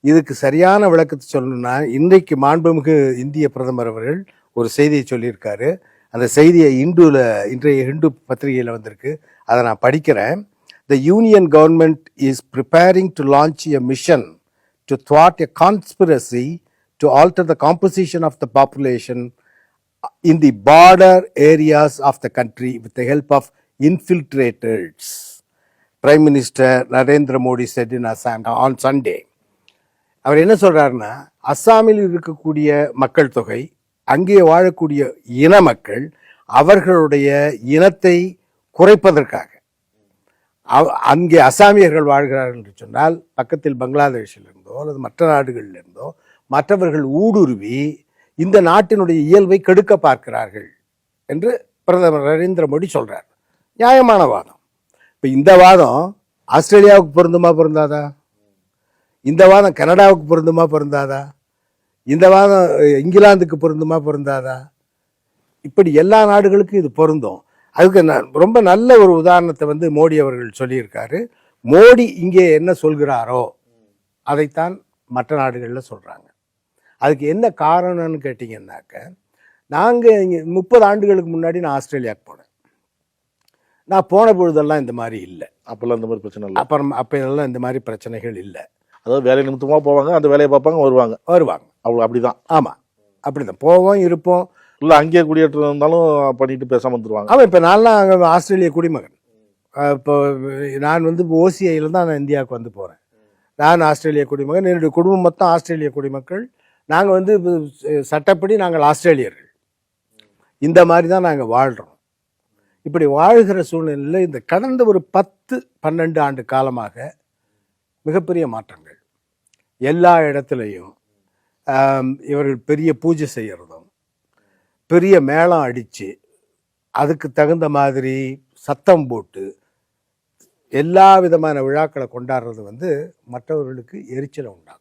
இதுக்கு சரியான விளக்கத்தை சொல்லணும்னா, இன்றைக்கு மாண்புமிகு இந்திய பிரதமர் அவர்கள் ஒரு செய்தியை சொல்லியிருக்காரு. அந்த செய்தியை இன்றைய ஹிந்து பத்திரிகையில் வந்திருக்கு. அதை நான் படிக்கிறேன். The Union government is preparing to launch a mission to thwart a conspiracy to alter the composition of the population in the border areas of the country with the help of infiltrators. Prime Minister Narendra Modi said in Assam on Sunday. அவர் என்ன சொல்றாருன்னா, அஸ்ஸாமில் இருக்கக்கூடிய மக்கள் தொகை, அங்கே வாழக்கூடிய இன மக்கள், அவர்களுடைய இனத்தை குறைப்பதற்காக அங்கே அசாமியர்கள் வாழ்கிறார்கள் என்று சொன்னால், பக்கத்தில் பங்களாதேஷிலிருந்தோ அல்லது மற்ற நாடுகளிலிருந்தோ மற்றவர்கள் ஊடுருவி இந்த நாட்டினுடைய இயல்பை கெடுக்க பார்க்கிறார்கள் என்று பிரதமர் நரேந்திர மோடி சொல்றார். நியாயமான வாதம். இப்போ இந்த வாதம் ஆஸ்திரேலியாவுக்கு பொருந்துமா பொருந்தாதா? இந்த வாதம் கனடாவுக்கு பொருந்துமா பொருந்தாதா? இந்த வாதம் இங்கிலாந்துக்கு பொருந்துமா பொருந்தாதா? இப்படி எல்லா நாடுகளுக்கும் இது பொருந்தும். அதுக்கு ரொம்ப நல்ல ஒரு உதாரணத்தை மோடி அவர்கள் சொல்லியிருக்காரு. மோடி இங்கே என்ன சொல்கிறாரோ அதைத்தான் மற்ற நாடுகளில் சொல்கிறாங்க. அதுக்கு என்ன காரணம்னு கேட்டிங்கன்னாக்க, நாங்கள் இங்கே 30 ஆண்டுகளுக்கு முன்னாடி நான் ஆஸ்திரேலியாவுக்கு போனேன். நான் போன பொழுதெல்லாம் இந்த மாதிரி இல்லை. அப்போல்லாம் இந்த மாதிரி பிரச்சனை இல்லை. அப்போல்லாம் இந்த மாதிரி பிரச்சனைகள் இல்லை. அதாவது வேலை நிமித்தமாக போவாங்க, அந்த வேலையை பார்ப்பாங்க, வருவாங்க அவ்வளோ. அப்படிதான். ஆமாம், அப்படிதான் போவோம், இருப்போம். இல்லை அங்கேயே குடியேற்றம் இருந்தாலும் பண்ணிட்டு பேசாமல் வந்துடுவாங்க. ஆமாம். இப்போ நான்லாம் அங்கே ஆஸ்திரேலிய குடிமகன். இப்போ நான் ஓசிஐயில் தான் நான் இந்தியாவுக்கு போகிறேன். நான் ஆஸ்திரேலிய குடிமகன், என்னுடைய குடும்பம் மொத்தம் ஆஸ்திரேலிய குடிமக்கள். நாங்கள் சட்டப்படி நாங்கள் ஆஸ்திரேலியர்கள். இந்த மாதிரி தான் நாங்கள் வாழ்கிறோம். இப்படி வாழ்கிற சூழ்நிலையில் இந்த கடந்த ஒரு 10-12 ஆண்டு காலமாக மிகப்பெரிய மாற்றங்கள். எல்லா இடத்துலையும் இவர்கள் பெரிய பூஜை செய்கிறதும், பெரிய மேளம் அடித்து, அதுக்கு தகுந்த மாதிரி சத்தம் போட்டு எல்லா விதமான விழாக்களை கொண்டாடுறது மற்றவர்களுக்கு எரிச்சலை உண்டாகும்.